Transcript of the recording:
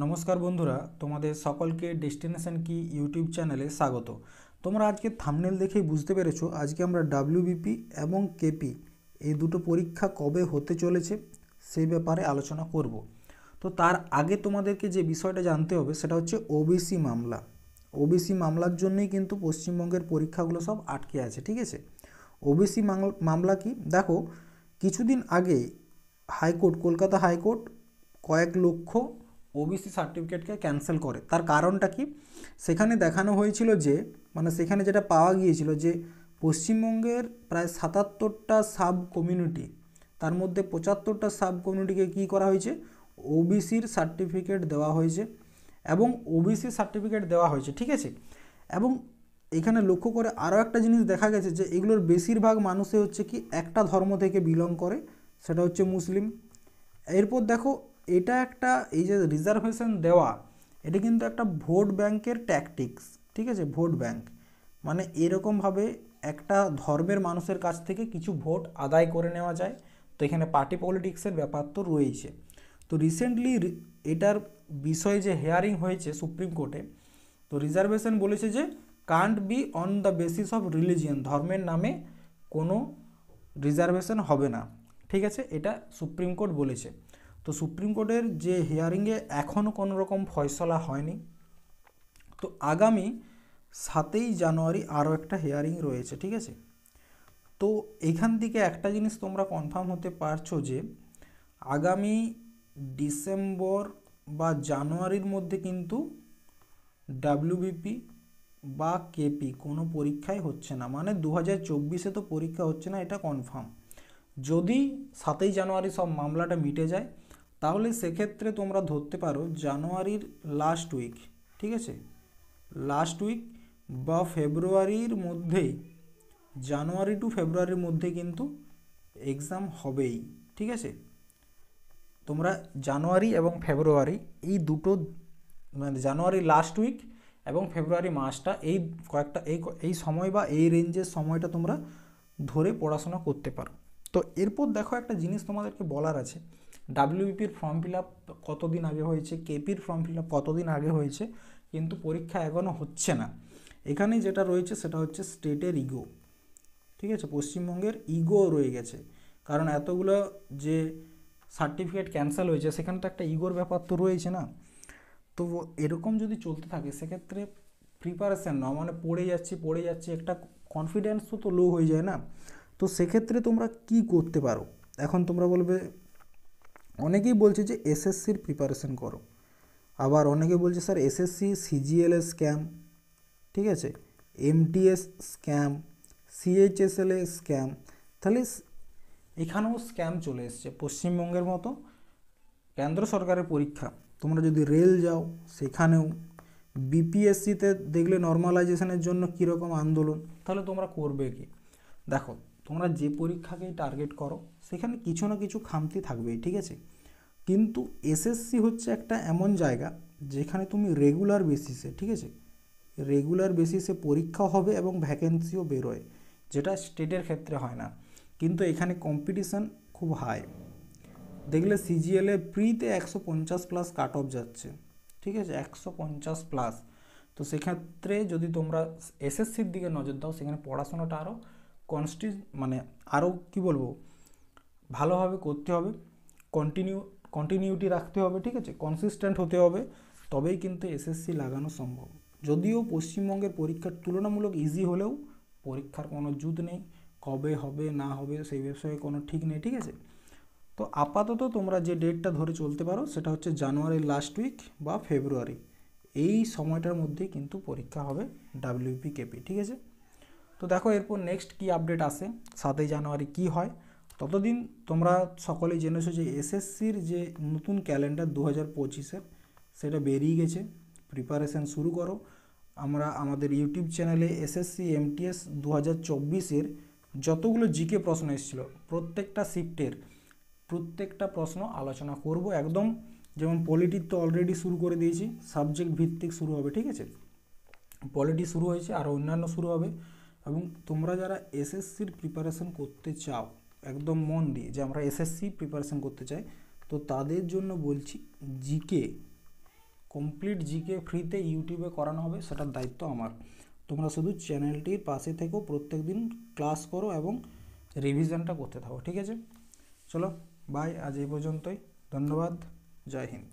নমস্কার বন্ধুরা, তোমাদের সকলকে ডেস্টিনেশন কি ইউটিউব চ্যানেলে স্বাগত। তোমরা আজকে থাম্বনেল দেখেই বুঝতে পেরেছো আজকে আমরা ডাব্লিউবিপি এবং কেপি এই দুটো পরীক্ষা কবে হতে চলেছে সেই ব্যাপারে আলোচনা করব। তো তার আগে তোমাদেরকে যে বিষয়টা জানতে হবে সেটা হচ্ছে ওবিসি মামলা। ওবিসি মামলার জন্যই কিন্তু পশ্চিমবঙ্গের পরীক্ষাগুলো সব আটকে আছে, ঠিক আছে। ওবিসি মামলা কি দেখো, কিছুদিন আগে হাইকোর্ট, কলকাতা হাইকোর্ট কয়েক লক্ষ ওবিসি সার্টিফিকেটকে ক্যান্সেল করে। তার কারণটা কি, সেখানে দেখানো হয়েছিল যে সেখানে যেটা পাওয়া গিয়েছিল যে পশ্চিমবঙ্গের প্রায় ৭৭টা সাব কমিউনিটি, তার মধ্যে ৭৫টা সাব কমিউনিটিকে কী করা হয়েছে, ওবিসির সার্টিফিকেট দেওয়া হয়েছে এবং ওবিসি সার্টিফিকেট দেওয়া হয়েছে, ঠিক আছে। এবং এখানে লক্ষ্য করে আরও একটা জিনিস দেখা গেছে যে এগুলোর বেশিরভাগ মানুষই হচ্ছে কি একটা ধর্ম থেকে বিলং করে, সেটা হচ্ছে মুসলিম। এরপর দেখো, এটা একটা এই যে রিজার্ভেশন দেওয়া, এটা কিন্তু একটা ভোট ব্যাংকের ট্যাকটিক্স, ঠিক আছে। ভোট ব্যাংক এরকমভাবে একটা ধর্মের মানুষের কাছ থেকে কিছু ভোট আদায় করে নেওয়া যায়। তো এখানে পার্টি পলিটিক্সের ব্যাপার তো রয়েছে। তো রিসেন্টলি এটার বিষয়ে যে হেয়ারিং হয়েছে সুপ্রিম কোর্টে, তো রিজার্ভেশন বলেছে যে can't be on the basis of religion, ধর্মের নামে কোনো রিজার্ভেশন হবে না, ঠিক আছে। এটা সুপ্রিম কোর্ট বলেছে। তো সুপ্রিম কোর্টের যে হিয়ারিংয়ে এখনও কোনো রকম ফয়সলা হয়নি। তো আগামী 7ই জানুয়ারি আরও একটা হিয়ারিং রয়েছে, ঠিক আছে। তো এখান থেকে একটা জিনিস তোমরা কনফার্ম হতে পারছো যে আগামী ডিসেম্বর বা জানুয়ারির মধ্যে কিন্তু ডাব্লিউবিপি বা কেপি কোনো পরীক্ষাই হচ্ছে না, 2024-এ তো পরীক্ষা হচ্ছে না, এটা কনফার্ম। যদি 7ই জানুয়ারি সব মামলাটা মিটে যায় তাহলে সেক্ষেত্রে তোমরা ধরতে পারো জানুয়ারির লাস্ট উইক, ঠিক আছে, লাস্ট উইক বা ফেব্রুয়ারির মধ্যেই, জানুয়ারি টু ফেব্রুয়ারির মধ্যে কিন্তু এক্সাম হবেই, ঠিক আছে। তোমরা জানুয়ারি এবং ফেব্রুয়ারি এই দুটো জানুয়ারি লাস্ট উইক এবং ফেব্রুয়ারি মাসটা এই কয়েকটা এই সময় বা এই রেঞ্জের সময়টা তোমরা ধরে পড়াশোনা করতে পারো। তো এরপর দেখো, একটা জিনিস তোমাদেরকে বলার আছে, ডাব্লিউবিপির ফর্ম ফিল আপ কতদিন আগে হয়েছে, কেপির ফর্ম ফিল আপ কতদিন আগে হয়েছে, কিন্তু পরীক্ষা এখনও হচ্ছে না। এখানে যেটা রয়েছে সেটা হচ্ছে স্টেটের ইগো, ঠিক আছে। পশ্চিমবঙ্গের ইগো রয়ে গেছে, কারণ এতগুলো যে সার্টিফিকেট ক্যান্সেল হয়েছে সেখানে তো একটা ইগোর ব্যাপার তো রয়েছে না। তো এরকম যদি চলতে থাকে সেক্ষেত্রে প্রিপারেশান না, পড়ে যাচ্ছি একটা কনফিডেন্স তো লো হয়ে যায় না। তো সেক্ষেত্রে তোমরা কি করতে পারো, এখন তোমরা বলবে, অনেকেই বলছে যে এসএসসির প্রিপারেশান করো, আবার অনেকে বলছে স্যার এসএসসি সিজিএলএ স্ক্যাম, ঠিক আছে, এমটিএস স্ক্যাম, সিএইচএসএলএ স্ক্যাম। তাহলে এখানেও স্ক্যাম চলে এসছে পশ্চিমবঙ্গের মতো কেন্দ্র সরকারের পরীক্ষা। তোমরা যদি রেল যাও সেখানেও, বিপিএসসিতে দেখলে নর্মালাইজেশনের জন্য কীরকম আন্দোলন, তাহলে তোমরা করবে কি? দেখো, তোমরা যে পরীক্ষাকেই টার্গেট করো সেখানে কিছু না কিছু খামতি থাকবেই, ঠিক আছে। কিন্তু এসএসসি হচ্ছে একটা এমন জায়গা যেখানে তুমি রেগুলার বেসিসে, ঠিক আছে, রেগুলার বেসিসে পরীক্ষা হবে এবং ভ্যাকেন্সিও বেরোয়, যেটা স্টেটের ক্ষেত্রে হয় না। কিন্তু এখানে কম্পিটিশান খুব হাই। দেখলে সিজিএলএ প্রিতে 150+ কাট অফ যাচ্ছে, ঠিক আছে, 150+। তো সেক্ষেত্রে যদি তোমরা এসএসসির দিকে নজর দাও সেখানে পড়াশোনাটা আরও আরও কী বলবো, ভালোভাবে করতে হবে, কন্টিনিউটি রাখতে হবে, ঠিক আছে, কনসিস্টেন্ট হতে হবে, তবেই কিন্তু এসএসসি লাগানো সম্ভব। যদিও পশ্চিমবঙ্গের পরীক্ষার তুলনামূলক ইজি হলেও পরীক্ষার কোনো জুত নেই, কবে হবে না হবে সেই বিষয়ে কোনো ঠিক নেই, ঠিক আছে। তো আপাতত তোমরা যে ডেটটা ধরে চলতে পারো সেটা হচ্ছে জানুয়ারির লাস্ট উইক বা ফেব্রুয়ারি, এই সময়টার মধ্যেই কিন্তু পরীক্ষা হবে ডাব্লিউপি কেপি, ঠিক আছে। তো দেখো এরপর নেক্সট কি আপডেট আসে, 7ই জানুয়ারি কি হয়। ততদিন তোমরা সকলেই জেনেছো যে এসএসসির যে নতুন ক্যালেন্ডার 2025-এর সেটা বেরিয়ে গেছে, প্রিপারেশান শুরু করো। আমরা আমাদের ইউটিউব চ্যানেলে এসএসসি এমটিএস 2024-এর যতগুলো জিকে প্রশ্ন এসেছিলো প্রত্যেকটা শিফটের প্রত্যেকটা প্রশ্ন আলোচনা করব একদম। যেমন পলিটির তো অলরেডি শুরু করে দিয়েছি, সাবজেক্ট ভিত্তিক শুরু হবে, ঠিক আছে, পলিটি শুরু হয়েছে, আর অন্যান্য শুরু হবে। এবং তোমরা যারা এসএসসির প্রিপারেশন করতে চাও একদম মন দিয়ে, যে আমরা এসএসসি প্রিপারেশন করতে চাই, তো তাদের জন্য বলছি জিকে কমপ্লিট জিকে ফ্রিতে ইউটিউবে করানো হবে, সেটার দায়িত্ব আমার। তোমরা শুধু চ্যানেলটির পাশে থেকেও প্রত্যেক দিন ক্লাস করো এবং রিভিশনটা করতে থাকো, ঠিক আছে? চলো বাই, আজ এই পর্যন্তই। ধন্যবাদ, জয় হিন্দ।